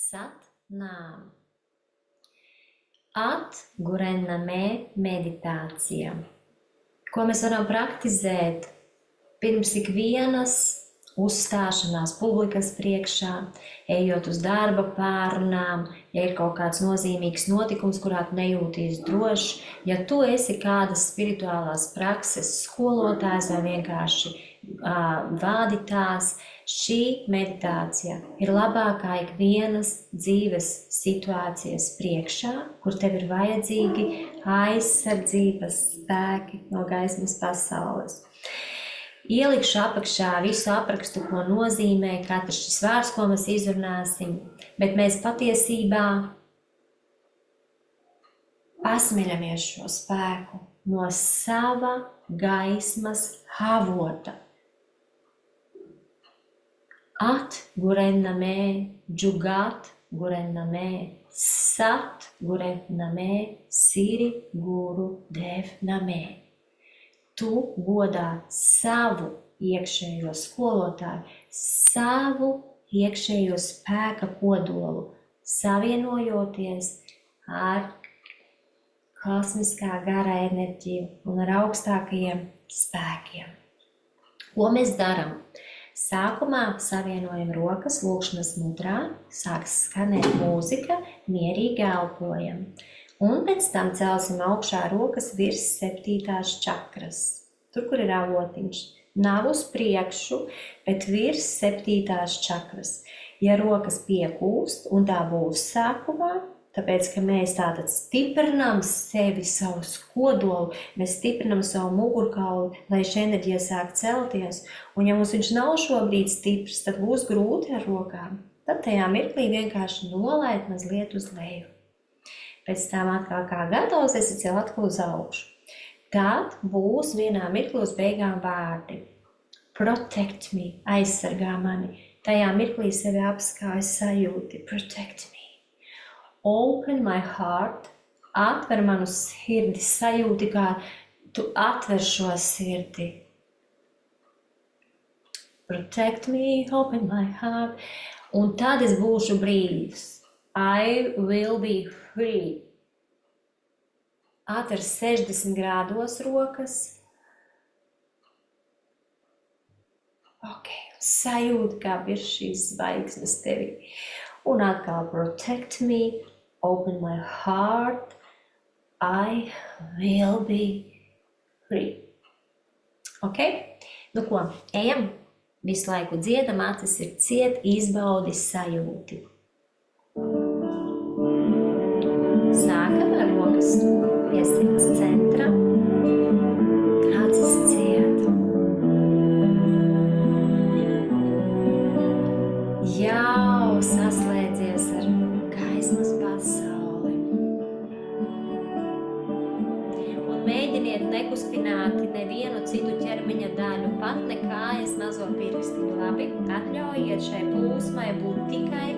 Sat Nam. Atgurenamē meditācija, ko mēs varam praktizēt pirms ikvienas uzstāšanās publikas priekšā, ejot uz darba pārunām, ja ir kaut kāds nozīmīgs notikums, kurā tu nejūties drošs, ja tu esi kādas spirituālās prakses skolotājs vai vienkārši vādītājs, šī meditācija ir labākā ikvienas dzīves situācijas priekšā, kur tev ir vajadzīgi aizsardzības spēki no gaismas pasaules. Ielikšu apakšā visu aprakstu, ko nozīmē katrs šis vārds, ko mēs izrunāsim, bet mēs patiesībā pasmeļamies šo spēku no sava gaismas avota. Atgurenamē, džugat gurenamē, sat gurenamē, siri guru devnamē. Tu godā savu iekšējo skolotāju, savu iekšējo spēka kodolu, savienojoties ar kosmiskā gara enerģiju un ar augstākajiem spēkiem. Ko mēs darām? Sākumā savienojam rokas lūkšanas mudrā, sāks skanēt mūzika, mierīgi elpojam. Un pēc tam celsim augšā rokas virs 7. čakras, tur, kur ir avotiņš. Nav uz priekšu, bet virs 7. čakras. Ja rokas piekūst, un tā būs sākumā, tāpēc, ka mēs tātad stiprinām sevi, savu kodolu, mēs stiprinām savu mugurkauli, lai šī enerģija sāk celties. Un ja mums viņš nav šobrīd stiprs, tad būs grūti ar rokām. Tad tajā mirklī vienkārši nolaid mazliet uz leju. Pēc tam atkal kā gatavs, es celu atkal uz augšu. Tad būs vienā mirklī uz beigām vārdi. Protect me, aizsargā mani. Tajā mirklī sevi apskauj sajūti. Protect me. Open my heart, atver manu sirdi, sajūti, kā tu atver šo sirdi. Protect me, open my heart. Un tad es būšu brīvs. I will be free. Atver 60 grādos rokas. Ok, sajūti, kā ir šīs zvaigznes tevi. Un atkal protect me, open my heart. I will be free. Ok? Nu ko, ejam? Visu laiku dziedam, acis ir ciet, izbaudi sajūti. Sākam ar rokas pie sirds centra, acis ciet. Jau saslēdzies ar gaismas pasauli. Un mēģiniet nekustināti nevienu citu ķermeņa daļu, pat ne kājas mazo pirkstiņu. Labi, atļaujiet šai plūsmai būt tikai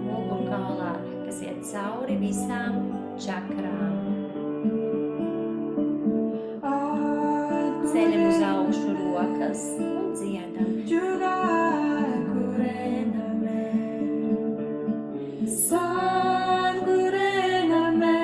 mugurkaulā, kas iet cauri visām čakrām. Ceļam uz augšu rokas un dziedam. San Gurename.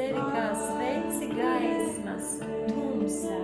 sevi kā sveci gaismas tumsā.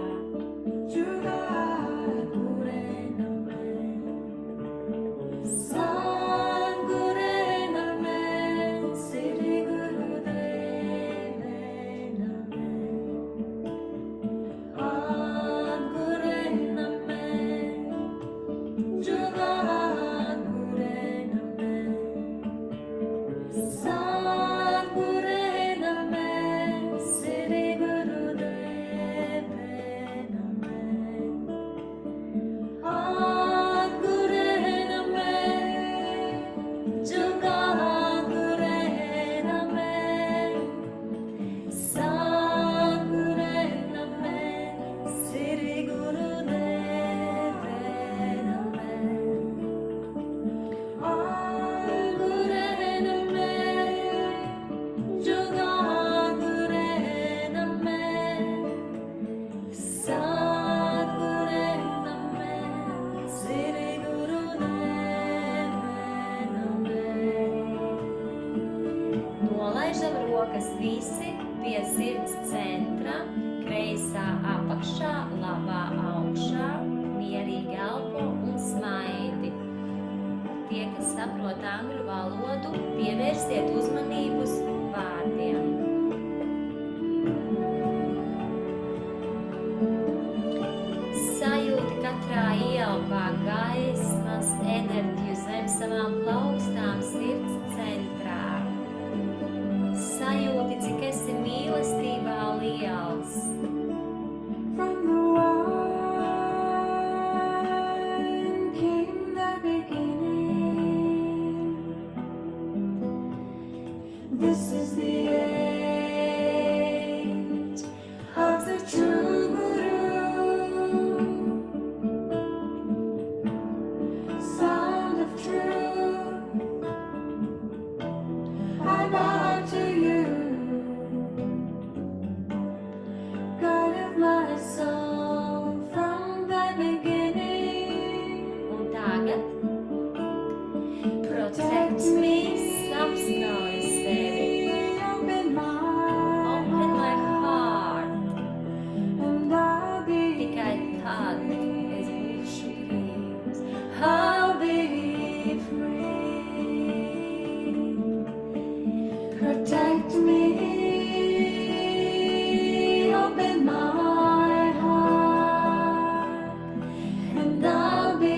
Nolaižam rokas visi pie sirds centra, kreisā apakšā, labā augšā, mierīgi elpo un smaidi. Tie, kas saprot angļu valodu, pievērsiet uzmanību uz vārdiem. Sajūti katrā ieelpā gaismas enerģiju zem savām plaukstām sirds centrā. Sajūti, cik esi mīlestībā liels. From the one came the beginning. This is the age of the true Guru. Sound of truth, I bow to you. God of my soul from the beginning. Un tagad protect me, apskauj sevi. Open Open my heart. and I'll be Tikai tad es būšu brīvs. I'll be free. Protect me. Open my heart and I'll be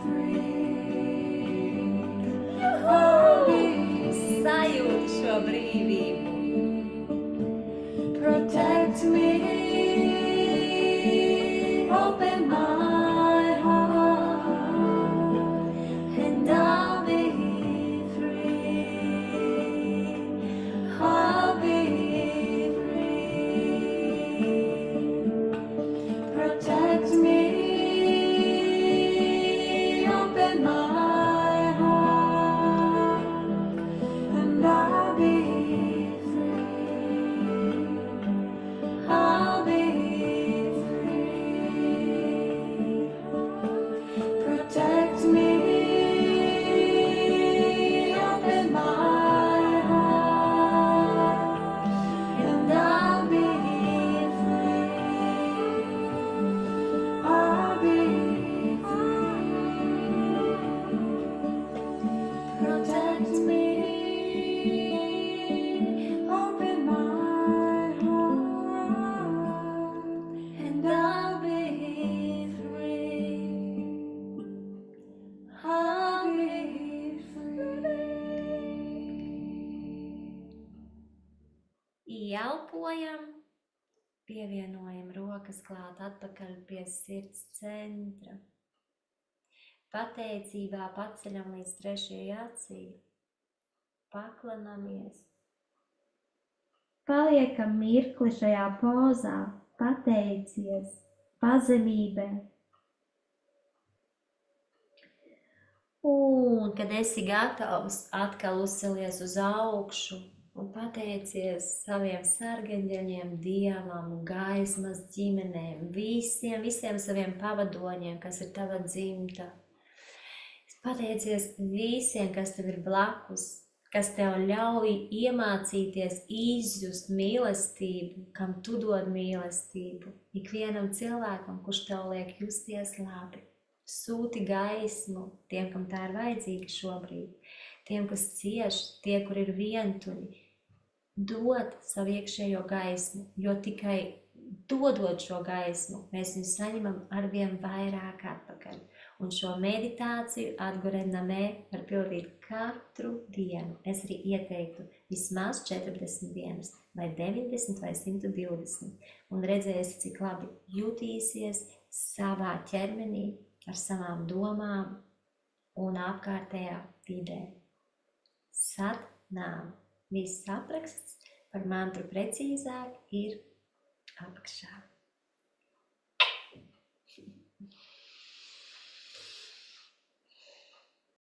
free. I'll be Sajūti šo brīvību. Protect me. Open my heart and I'll be free. I'll be protect me, open my heart, and I'll be free. I'll be free. Protect me, open my heart, and I'll be I'll be free. Protect me. Open my heart, and I'll be free. I'll be free. Ieelpojam, pievienojam rokas klāt atpakaļ pie sirds centra. Pateicībā paceļam līdz trešajai acī. Paklanamies. Paliekam mirkli šajā pozā, pateicies, pazemība. Un, kad esi gatavs, atkal uzcelies uz augšu un pateicies saviem sargaņģeļiem, dievam, gaismas ģimenēm, visiem saviem pavadoņiem, kas ir tava dzimta. Pateicies visiem, kas tev ir blakus, kas tev ļauj iemācīties izjust mīlestību, kam tu dod mīlestību. Ikvienam cilvēkam, kurš tev liek justies labi. Sūti gaismu tiem, kam tā ir vajadzīga šobrīd. Tiem, kas cieš, tie, kur ir vientuļi. Dod savu iekšējo gaismu, jo tikai dodot šo gaismu, mēs viņu saņemam arvien vairāk atpakaļ. Un šo meditāciju atgorenamē var pildīt katru dienu. Es arī ieteiktu vismaz 40 dienas, vai 90 vai 120. Un redzēsi, cik labi jutīsies savā ķermenī, ar savām domām un apkārtējā vidē. Sat Nām. Viss apraksts par mantru precīzāk ir apakšā.